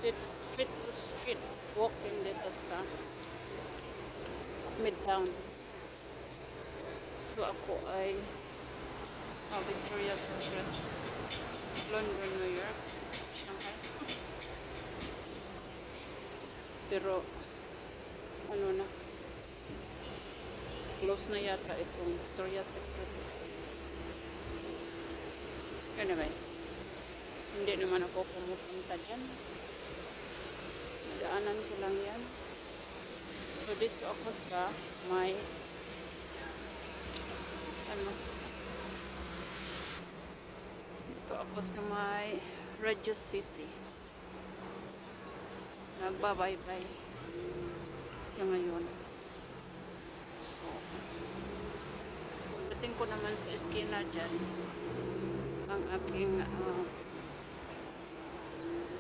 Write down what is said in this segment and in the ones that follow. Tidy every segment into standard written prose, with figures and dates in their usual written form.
street to street walking dito sa Midtown. So ako ay Victoria Secret, London, New York, Shanghai. Pero ano na, close na yata itong Victoria Secret. Anyway, hindi naman ako pumupunta dyan. Daanan ko lang yan. So dito ako sa may dito ako sa may Radio City. Nagbabaybay siya ngayon. So dating ko naman sa eskina dyan ang aking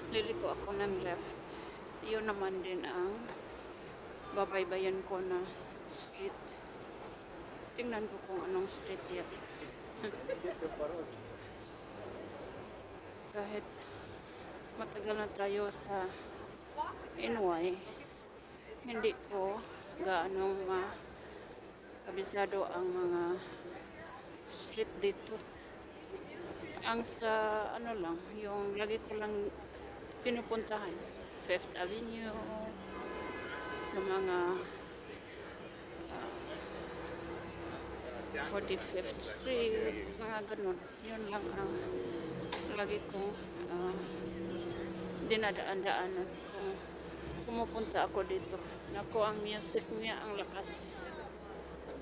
liliko ako ng left. Yun naman din ang babaybayan ko na street. Tingnan ko kung anong street yan. Kahit matagal na tayo sa NY, hindi ko gaano kabisado ang mga street dito. Ang sa ano lang, yung lagi ko lang pinupuntahan, Fifth Avenue, sa mga 45th Street, mga ganun. Yun lang ang lagi kong dinadaan-daanan kung pumupunta ako dito. Naku, ang music niya, ang lakas.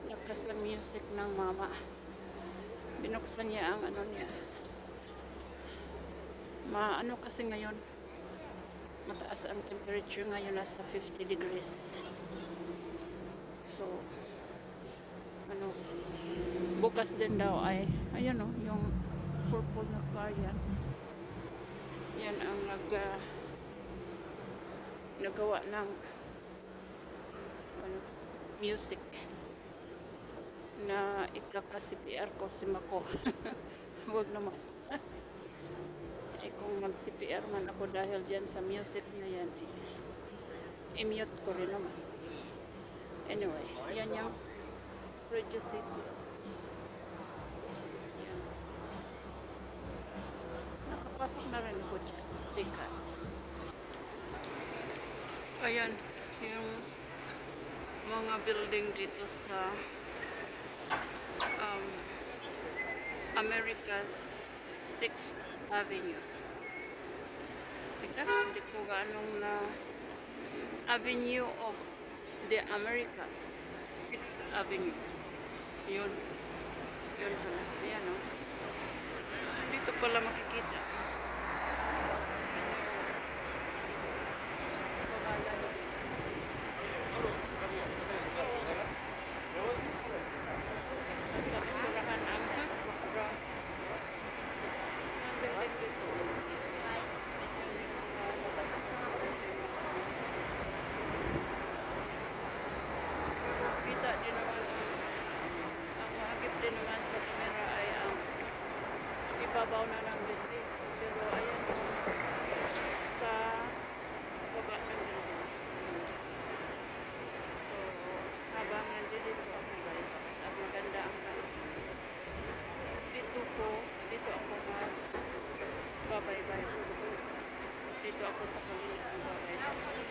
Lakas ang music ng mama. Binuksan niya ang ano niya. Ano kasi ngayon, mataas ang temperature ngayon, nasa 50 degrees. So, bukas din daw ay, ayan o, yung purple na car yan. Yan ang nagawa ng music na ikaka-CPR ko si Mako. Huwag naman. Kung mag-CPR man ako dahil dyan sa music na yan, i-mute ko rin naman. Anyway, yan yung Radio City. Yan. Nakapasok na rin ako dyan. Tika. Ayan, yung mga building dito sa America's 6th Avenue. Teka, hindi ko ganong na Avenue of the Americas, 6th Avenue. Yun. Yun pala. Ayan o. Dito pala makikita. Nasa basurahan ang background. Kita din naman ang mahagip din naman sa camera ay ang ibabaw na ng building. Pero ayan sa baba ng building. So habang nandito ako guys, ang maganda ang dito ako babaybay. Dito ako sa pagilitan babaybay.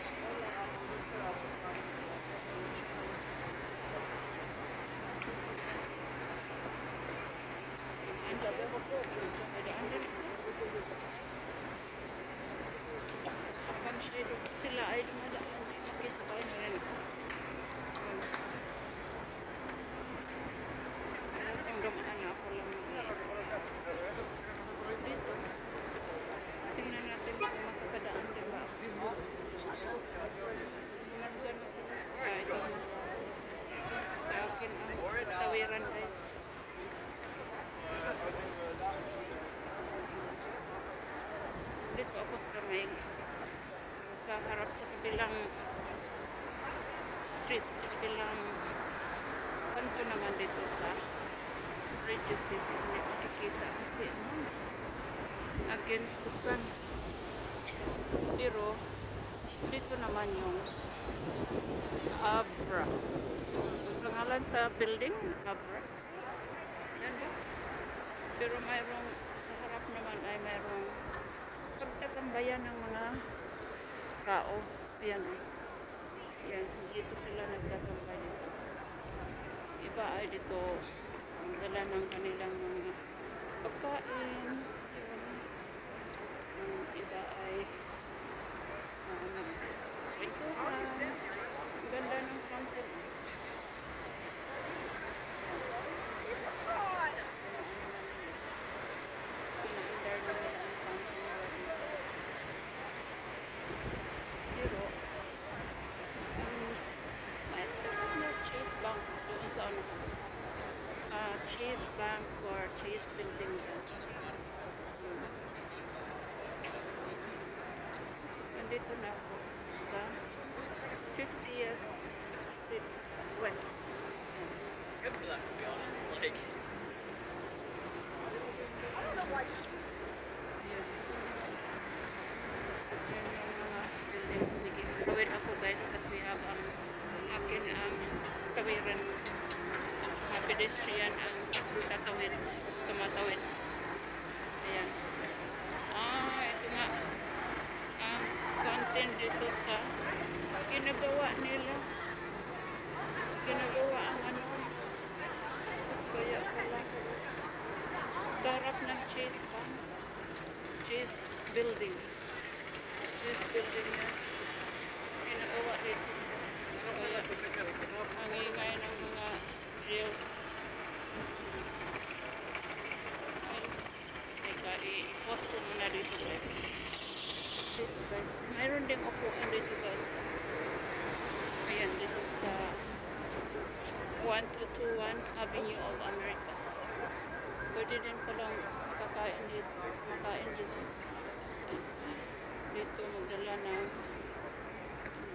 Sila ay dumadaan. Makisabay na rin ako. Ang dumaan na ako lang. Dito. Tingnan natin kung makakadaan din ba ako. Dumadaan na sila. Ito. Sa akin ang tawiran guys. Dito ako sa harap sa kabilang street, kabilang kanto naman dito sa Radio City. Hindi makikita kasi against the sun. Pero dito naman yung Abra. Ang pangalan sa building, Abra. Yan ba? Pero mayroong, sa harap naman ay mayroong pagtatambayan ng mga tao. Ayan o. Yan, dito sila nagtatambay dito. Iba ay dito ang dala ng kanilang mga pagkain. Yung iba ay nagkwentuhan. Ang ganda ng sunset. Pinaandar na nila ang sunset nila dito. Pero, may sarap na Chase Bank doon sa ano. Chase Bank or Chase Building dyan. Nandito na ako sa 50th Street West. Good for that, to be honest. Like, Ayan. Yan yung mga buildings. Sige, tawid ako guys kasi habang akin ang tawiran. Mga pedestrian ang tatawid, tumatawid. Ayan. Ito nga ang content dito sa ginagawa nila. Ginagawa ang ano. Kaya pala. Sarap ng Chase Bank. Chase Building. Chase Building na ginagawa dito. Kaya ang ingay ng mga real. Teka, i-post ko muna dito guys. Dito guys. Mayroon ding upuan dito guys. Ayan, dito sa 1221 Avenue of Americas. Pwede din palang makakain dito. Makain dito. Dito magdala ng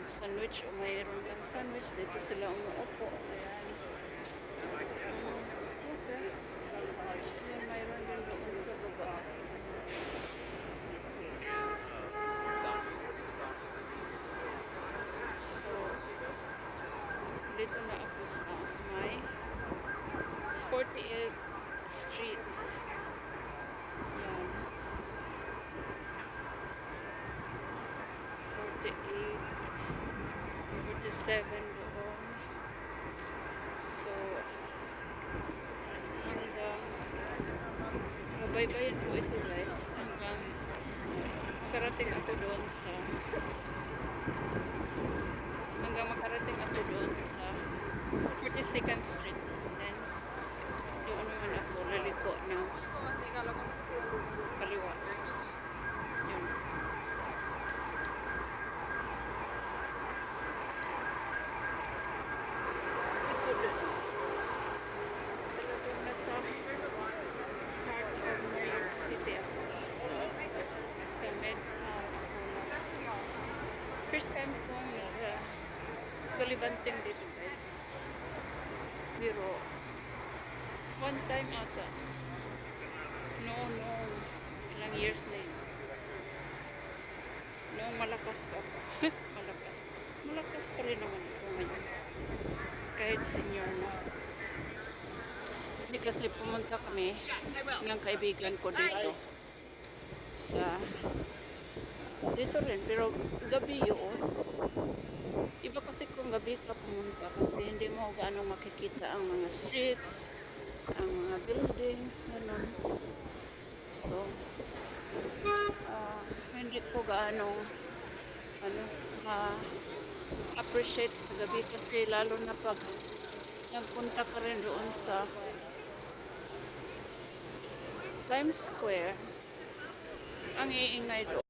sandwich o mayroon lang sandwich. Dito sila umuupo. Ayan. Okay. Ayan, mayroon din doon sa baba. So, dito na ako sa may 48th Street. Yan. 48, 47 doon. So, hanggang mabaybayin po ito guys. Hanggang makarating ako doon sa sa 42nd Street. Then, doon naman ako laliko ng kaliwa. Yun. Ito doon. Talagang nasa heart of New York City ako. Sa Midtown ako na. First time kong galibanting dito guys. Pero one time ata. No. Ilang years na yun. Noong malakas pa ako. Malakas pa rin naman ako ngayon. Kahit senior na. Hindi kasi pumunta kami ng kaibigan ko dito. Dito rin. Pero gabi yun. Iba kasi kung gabi ka pumunta kasi hindi mo gaano makikita ang mga streets, ang mga building, gano'n. So, hindi ko gaano appreciate sa gabi kasi lalo na pag nagpunta ka rin doon sa Times Square, ang iingay doon.